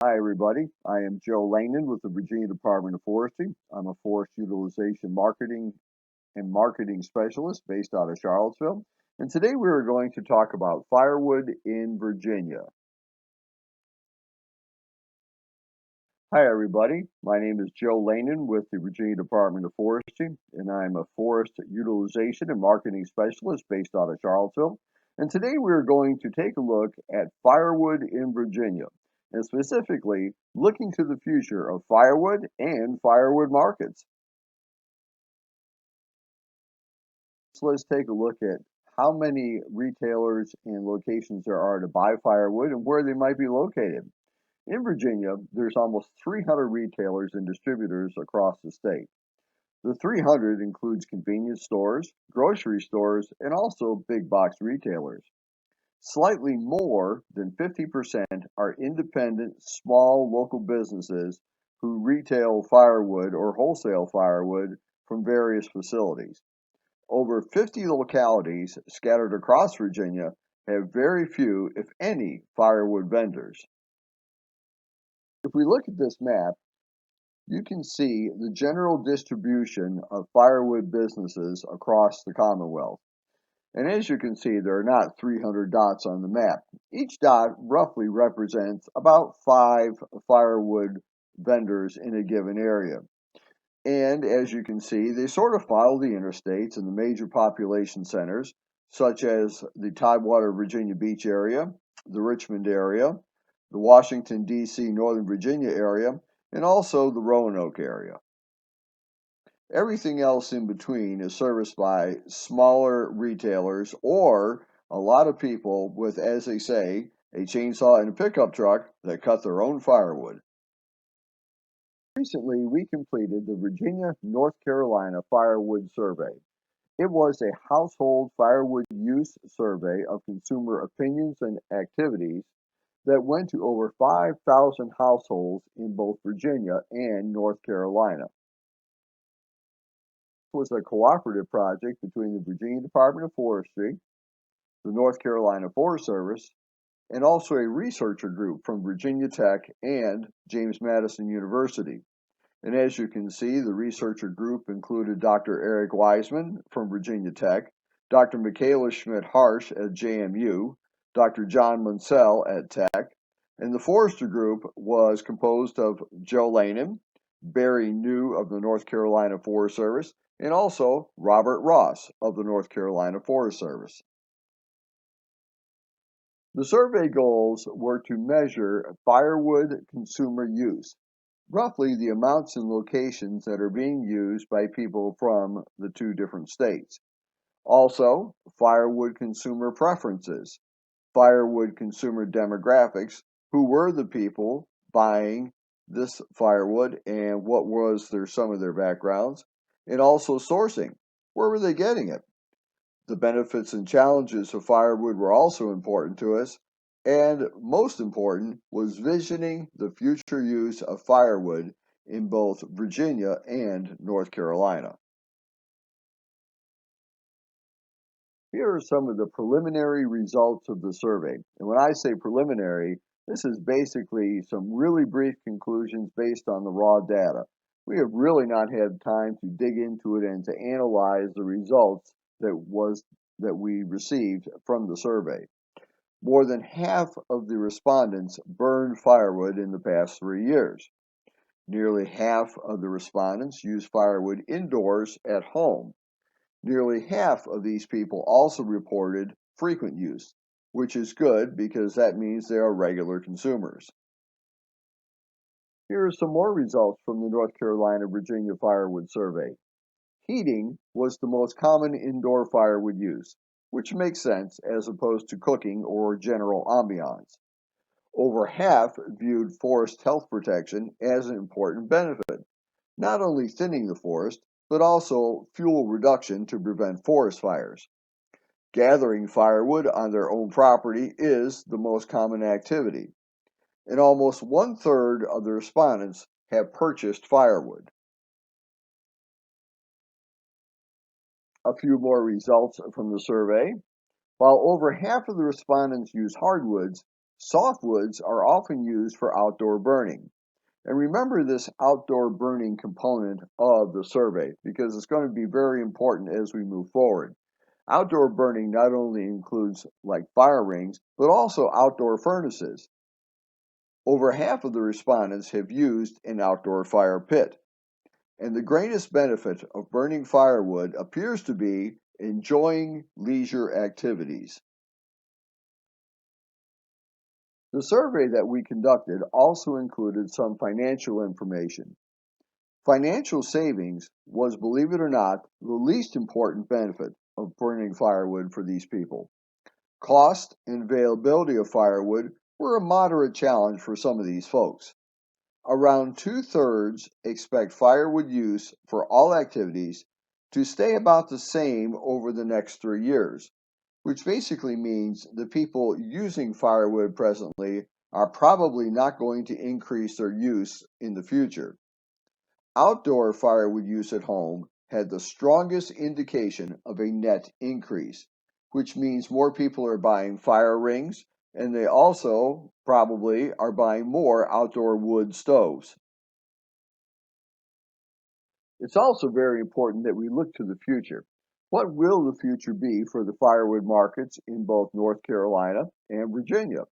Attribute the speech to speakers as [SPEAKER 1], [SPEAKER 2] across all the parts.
[SPEAKER 1] Hi, everybody. I am Joe Lehman with the Virginia Department of Forestry. I'm a forest utilization marketing specialist based out of Charlottesville. And today we are going to talk about firewood in Virginia. Hi, everybody. My name is Joe Lehman with the Virginia Department of Forestry, and I'm a forest utilization and marketing specialist based out of Charlottesville. And today we are going to take a look at firewood in Virginia, and specifically looking to the future of firewood and firewood markets. So let's take a look at how many retailers and locations there are to buy firewood and where they might be located. In Virginia, there's almost 300 retailers and distributors across the state. The 300 includes convenience stores, grocery stores, and also big box retailers. Slightly more than 50% are independent, small local businesses who retail firewood or wholesale firewood from various facilities. Over 50 localities scattered across Virginia have very few, if any, firewood vendors. If we look at this map, you can see the general distribution of firewood businesses across the Commonwealth. And as you can see, there are not 300 dots on the map. Each dot roughly represents about 5 firewood vendors in a given area. And as you can see, they sort of follow the interstates and the major population centers, such as the Tidewater, Virginia Beach area, the Richmond area, the Washington, D.C., Northern Virginia area, and also the Roanoke area. Everything else in between is serviced by smaller retailers or a lot of people with, as they say, a chainsaw and a pickup truck that cut their own firewood. Recently, we completed the Virginia North Carolina Firewood Survey. It was a household firewood use survey of consumer opinions and activities that went to over 5,000 households in both Virginia and North Carolina. It was a cooperative project between the Virginia Department of Forestry, the North Carolina Forest Service, and also a researcher group from Virginia Tech and James Madison University. And as you can see, the researcher group included Dr. Eric Wiseman from Virginia Tech, Dr. Michaela Schmidt-Harsh at JMU, Dr. John Munsell at Tech, and the forester group was composed of Joe Lanham, Barry New of the North Carolina Forest Service, and also Robert Ross of the North Carolina Forest Service. The survey goals were to measure firewood consumer use, roughly the amounts and locations that are being used by people from the two different states. Also, firewood consumer preferences, firewood consumer demographics, who were the people buying this firewood and what was some of their backgrounds, and also sourcing. Where were they getting it? The benefits and challenges of firewood were also important to us, and most important was visioning the future use of firewood in both Virginia and North Carolina. Here are some of the preliminary results of the survey. And when I say preliminary, this is basically some really brief conclusions based on the raw data. We have really not had time to dig into it and to analyze the results that we received from the survey. More than half of the respondents burned firewood in the past 3 years. Nearly half of the respondents used firewood indoors at home. Nearly half of these people also reported frequent use, which is good because that means they are regular consumers. Here are some more results from the North Carolina-Virginia Firewood Survey. Heating was the most common indoor firewood use, which makes sense as opposed to cooking or general ambiance. Over half viewed forest health protection as an important benefit, not only thinning the forest, but also fuel reduction to prevent forest fires. Gathering firewood on their own property is the most common activity, and almost 1/3 of the respondents have purchased firewood. A few more results from the survey. While over half of the respondents use hardwoods, Softwoods are often used for outdoor burning. And remember this outdoor burning component of the survey because it's going to be very important as we move forward. Outdoor burning not only includes like fire rings, but also outdoor furnaces. Over half of the respondents have used an outdoor fire pit. And the greatest benefit of burning firewood appears to be enjoying leisure activities. The survey that we conducted also included some financial information. Financial savings was, believe it or not, the least important benefit of burning firewood for these people. Cost and availability of firewood were a moderate challenge for some of these folks. Around 2/3 expect firewood use for all activities to stay about the same over the next 3 years, which basically means the people using firewood presently are probably not going to increase their use in the future. Outdoor firewood use at home had the strongest indication of a net increase, which means more people are buying fire rings and they also probably are buying more outdoor wood stoves. It's also very important that we look to the future. What will the future be for the firewood markets in both North Carolina and Virginia?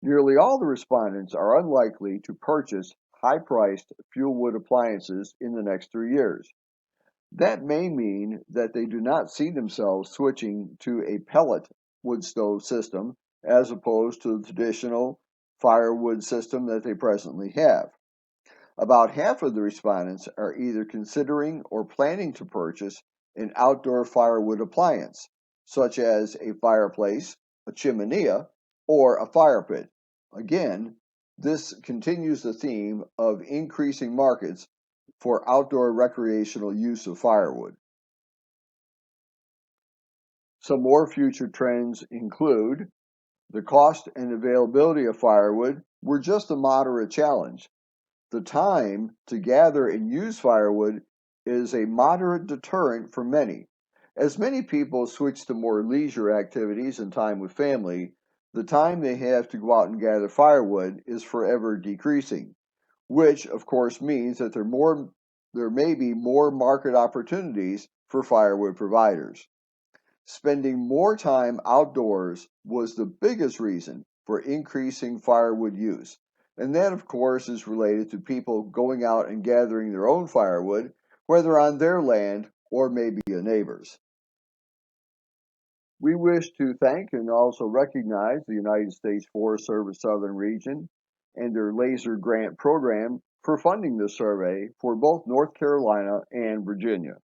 [SPEAKER 1] Nearly all the respondents are unlikely to purchase high-priced fuel wood appliances in the next 3 years. That may mean that they do not see themselves switching to a pellet wood stove system as opposed to the traditional firewood system that they presently have. About half of the respondents are either considering or planning to purchase an outdoor firewood appliance, such as a fireplace, a chimenea, or a fire pit. Again, this continues the theme of increasing markets for outdoor recreational use of firewood. Some more future trends include the cost and availability of firewood were just a moderate challenge. The time to gather and use firewood is a moderate deterrent for many. As many people switch to more leisure activities and time with family, the time they have to go out and gather firewood is forever decreasing, which of course means that there may be more market opportunities for firewood providers. Spending more time outdoors was the biggest reason for increasing firewood use. And that, of course, is related to people going out and gathering their own firewood, whether on their land or maybe a neighbor's. We wish to thank and also recognize the United States Forest Service Southern Region and their laser grant program for funding this survey for both North Carolina and Virginia.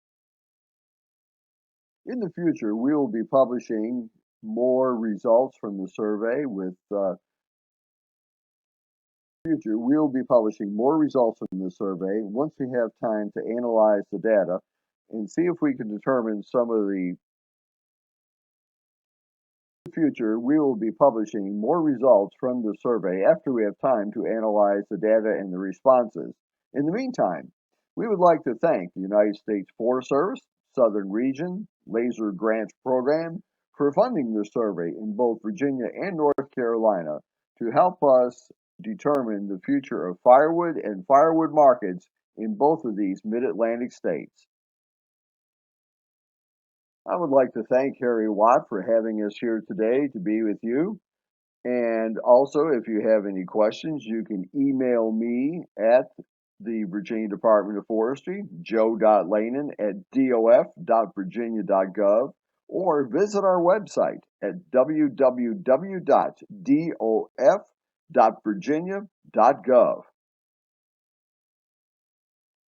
[SPEAKER 1] In the future, we will be publishing more results from the survey once we have time to analyze the data and see if we can determine some of the future, we will be publishing more results from the survey after we have time to analyze the data and the responses. In the meantime, we would like to thank the United States Forest Service, Southern Region, Laser Grants Program for funding the survey in both Virginia and North Carolina to help us determine the future of firewood and firewood markets in both of these mid-Atlantic states. I would like to thank Harry Watt for having us here today to be with you. And also, if you have any questions, you can email me at the Virginia Department of Forestry, joe.lanen@dof.virginia.gov, or visit our website at www.dof.virginia.gov.